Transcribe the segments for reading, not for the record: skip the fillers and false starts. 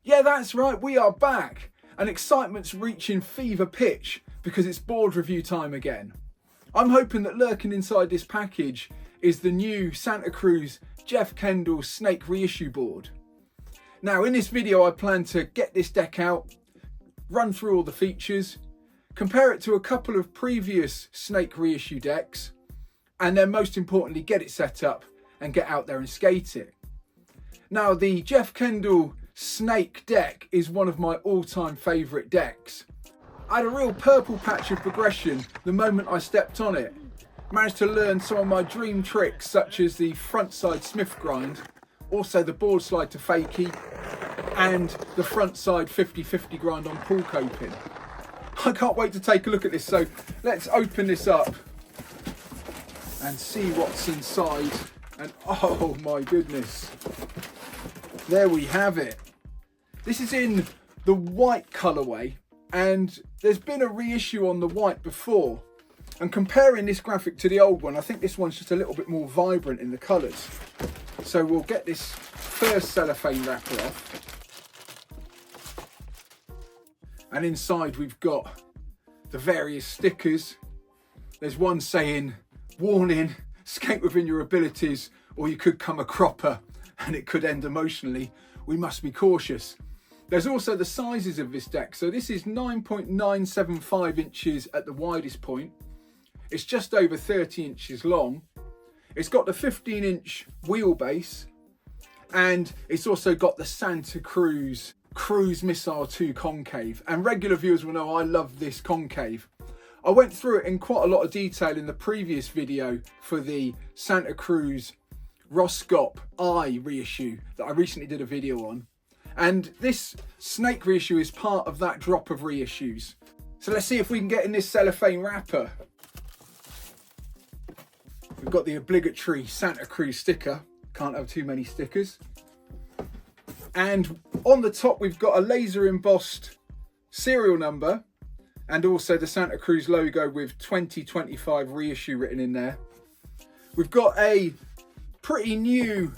Yeah, that's right, we are back, and excitement's reaching fever pitch because it's board review time again. I'm hoping that lurking inside this package is the new Santa Cruz Jeff Kendall Snake Reissue board. Now in this video I plan to get this deck out, run through all the features, compare it to a couple of previous Snake Reissue decks, and then most importantly get it set up and get out there and skate it. Now the Jeff Kendall Snake deck is one of my all-time favourite decks. I had a real purple patch of progression the moment I stepped on it. Managed to learn some of my dream tricks such as the frontside Smith grind, also the board slide to fakie, and the frontside 50-50 grind on pool coping. I can't wait to take a look at this, so let's open this up and see what's inside. And oh my goodness, there we have it. This is in the white colourway, and there's been a reissue on the white before. And comparing this graphic to the old one, I think this one's just a little bit more vibrant in the colours. So we'll get this first cellophane wrapper off. And inside we've got the various stickers. There's one saying, warning, skate within your abilities or you could come a cropper and it could end emotionally. We must be cautious. There's also the sizes of this deck. So this is 9.975 inches at the widest point. It's just over 30 inches long. It's got the 15-inch wheelbase, and it's also got the Santa Cruz Cruise Missile 2 concave. And regular viewers will know I love this concave. I went through it in quite a lot of detail in the previous video for the Santa Cruz Roscop I reissue that I recently did a video on. And this Snake reissue is part of that drop of reissues. So let's see if we can get in this cellophane wrapper. We've got the obligatory Santa Cruz sticker. Can't have too many stickers. And on the top we've got a laser embossed serial number and also the Santa Cruz logo with 2025 reissue written in there. We've got a pretty new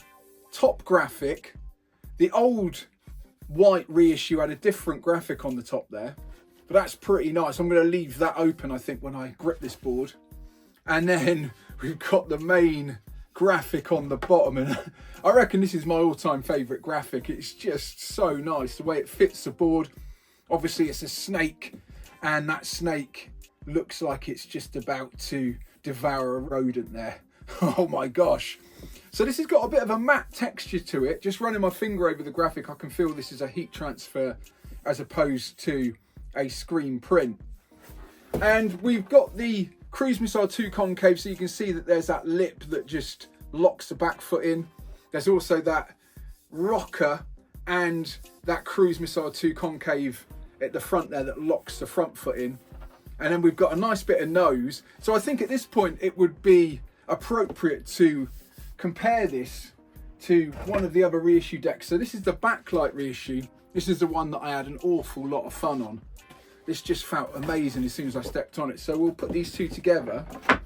top graphic. The old white reissue had a different graphic on the top there, but that's pretty nice. I'm going to leave that open I think when I grip this board. And then we've got the main graphic on the bottom, and I reckon this is my all-time favourite graphic. It's just so nice the way it fits the board. Obviously it's a snake, and that snake looks like it's just about to devour a rodent there. Oh my gosh. So this has got a bit of a matte texture to it. Just running my finger over the graphic I can feel this is a heat transfer as opposed to a screen print. And we've got the Cruise Missile 2 concave, so you can see that there's that lip that just locks the back foot in. There's also that rocker and that Cruise Missile 2 concave at the front there that locks the front foot in. And then we've got a nice bit of nose. So I think at this point it would be appropriate to compare this to one of the other reissue decks. So this is the backlight reissue. This is the one that I had an awful lot of fun on. This just felt amazing as soon as I stepped on it. So we'll put these two together and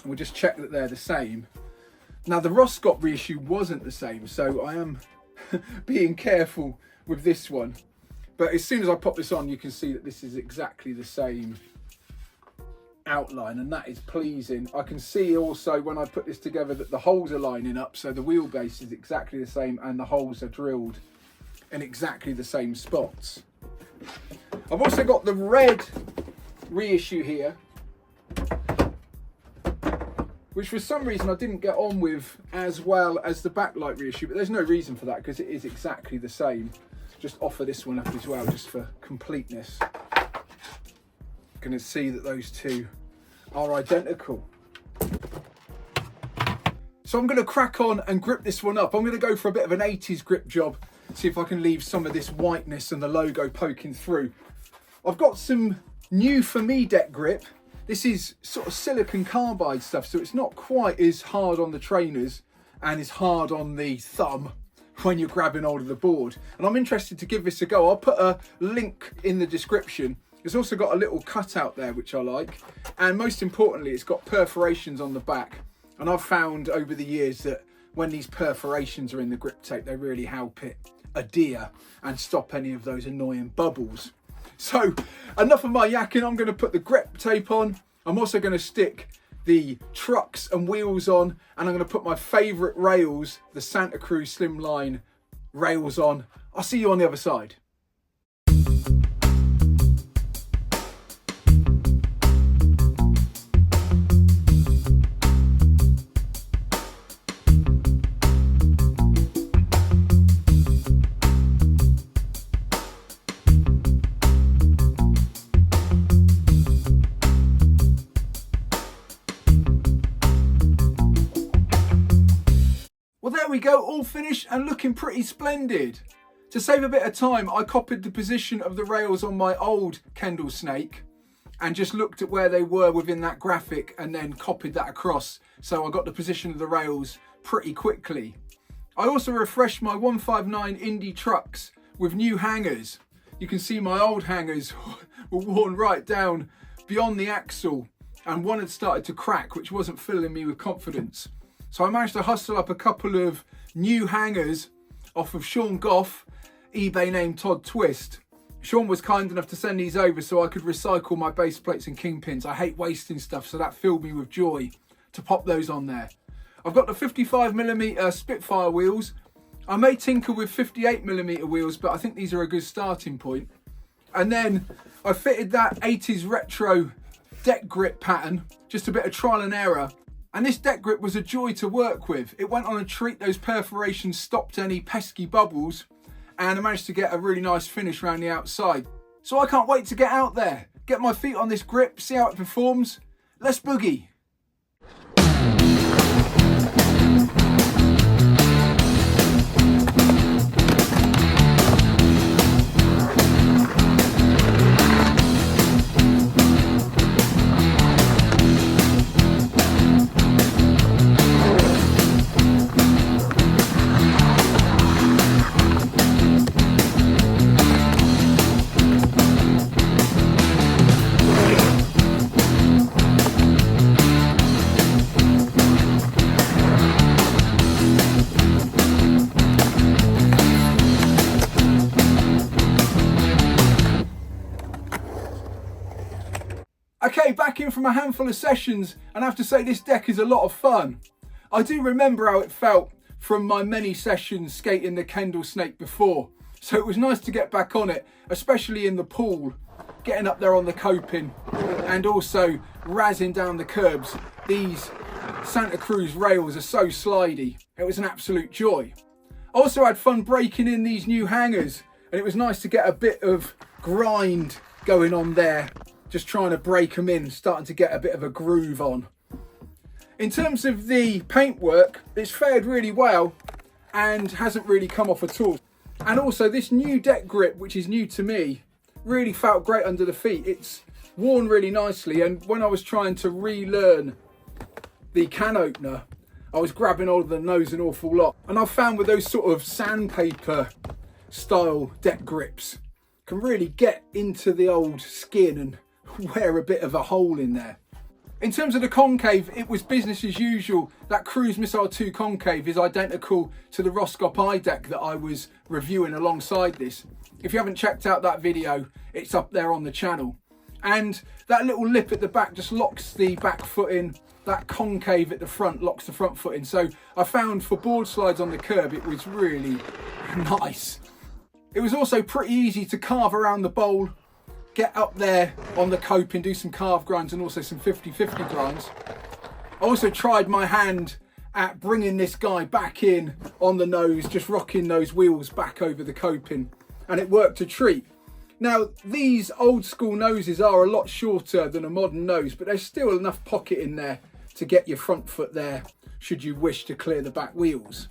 we'll just check that they're the same. Now the Roscop reissue wasn't the same, so I am being careful with this one. But as soon as I pop this on, you can see that this is exactly the same outline, and that is pleasing. I can see also when I put this together that the holes are lining up, so the wheelbase is exactly the same and the holes are drilled in exactly the same spots. I've also got the red reissue here, which for some reason I didn't get on with as well as the backlight reissue, but there's no reason for that because it is exactly the same. Just offer this one up as well, just for completeness. You're going to see that those two are identical. So I'm going to crack on and grip this one up. I'm going to go for a bit of an 80s grip job, see if I can leave some of this whiteness and the logo poking through. I've got some new for me deck grip. This is sort of silicon carbide stuff, so it's not quite as hard on the trainers and as hard on the thumb when you're grabbing hold of the board. And I'm interested to give this a go. I'll put a link in the description. It's also got a little cutout there, which I like. And most importantly, it's got perforations on the back. And I've found over the years that when these perforations are in the grip tape, they really help it adhere and stop any of those annoying bubbles. So enough of my yakking, I'm going to put the grip tape on. I'm also going to stick the trucks and wheels on, and I'm going to put my favourite rails, the Santa Cruz Slimline rails on. I'll see you on the other side. Well, there we go, all finished and looking pretty splendid. To save a bit of time, I copied the position of the rails on my old Kendall Snake and just looked at where they were within that graphic and then copied that across. So I got the position of the rails pretty quickly. I also refreshed my 159 Indy trucks with new hangers. You can see my old hangers were worn right down beyond the axle, and one had started to crack, which wasn't filling me with confidence. So I managed to hustle up a couple of new hangers off of Sean Goff, eBay name Todd Twist. Sean was kind enough to send these over so I could recycle my base plates and kingpins. I hate wasting stuff, so that filled me with joy to pop those on there. I've got the 55mm Spitfire wheels. I may tinker with 58mm wheels, but I think these are a good starting point. And then I fitted that 80s retro deck grip pattern, just a bit of trial and error. And this deck grip was a joy to work with. It went on a treat, those perforations stopped any pesky bubbles, and I managed to get a really nice finish around the outside. So I can't wait to get out there, get my feet on this grip, see how it performs. Let's boogie. Okay, back in from a handful of sessions, and I have to say this deck is a lot of fun. I do remember how it felt from my many sessions skating the Kendall Snake before, so it was nice to get back on it, especially in the pool, getting up there on the coping and also razzing down the curbs. These Santa Cruz rails are so slidey, it was an absolute joy. I also had fun breaking in these new hangers, and it was nice to get a bit of grind going on there. Just trying to break them in, starting to get a bit of a groove on. In terms of the paintwork, it's fared really well and hasn't really come off at all. And also this new deck grip, which is new to me, really felt great under the feet. It's worn really nicely, and when I was trying to relearn the can opener, I was grabbing hold of the nose an awful lot. And I've found with those sort of sandpaper style deck grips, can really get into the old skin and wear a bit of a hole in there. In terms of the concave, it was business as usual. That Cruise Missile 2 concave is identical to the Roscop iDeck that I was reviewing alongside this. If you haven't checked out that video, it's up there on the channel. And that little lip at the back just locks the back foot in. That concave at the front locks the front foot in. So I found for board slides on the curb, it was really nice. It was also pretty easy to carve around the bowl, get up there on the coping, do some carve grinds and also some 50-50 grinds. I also tried my hand at bringing this guy back in on the nose, just rocking those wheels back over the coping, and it worked a treat. Now, these old school noses are a lot shorter than a modern nose, but there's still enough pocket in there to get your front foot there, should you wish to clear the back wheels.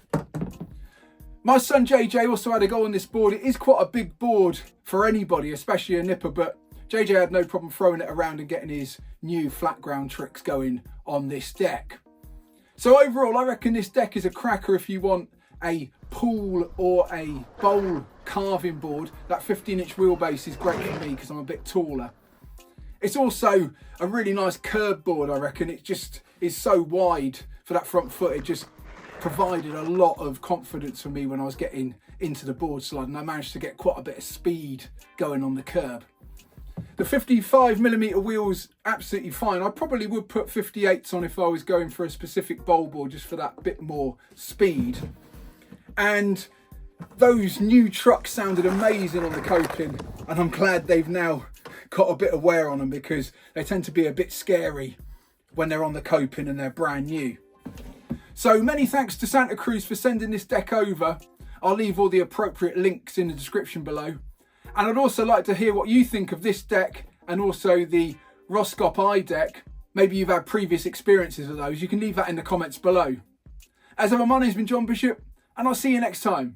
My son JJ also had a go on this board. It is quite a big board for anybody, especially a nipper, but JJ had no problem throwing it around and getting his new flat ground tricks going on this deck. So overall, I reckon this deck is a cracker if you want a pool or a bowl carving board. That 15-inch wheelbase is great for me because I'm a bit taller. It's also a really nice curb board, I reckon. It just is so wide for that front foot. It just provided a lot of confidence for me when I was getting into the board slide, and I managed to get quite a bit of speed going on the curb. The 55mm wheels, absolutely fine. I probably would put 58s on if I was going for a specific bowl board, just for that bit more speed. And those new trucks sounded amazing on the coping, and I'm glad they've now got a bit of wear on them, because they tend to be a bit scary when they're on the coping and they're brand new. So many thanks to Santa Cruz for sending this deck over. I'll leave all the appropriate links in the description below. And I'd also like to hear what you think of this deck and also the Roscop I deck. Maybe you've had previous experiences of those. You can leave that in the comments below. As ever, my name's been John Bishop, and I'll see you next time.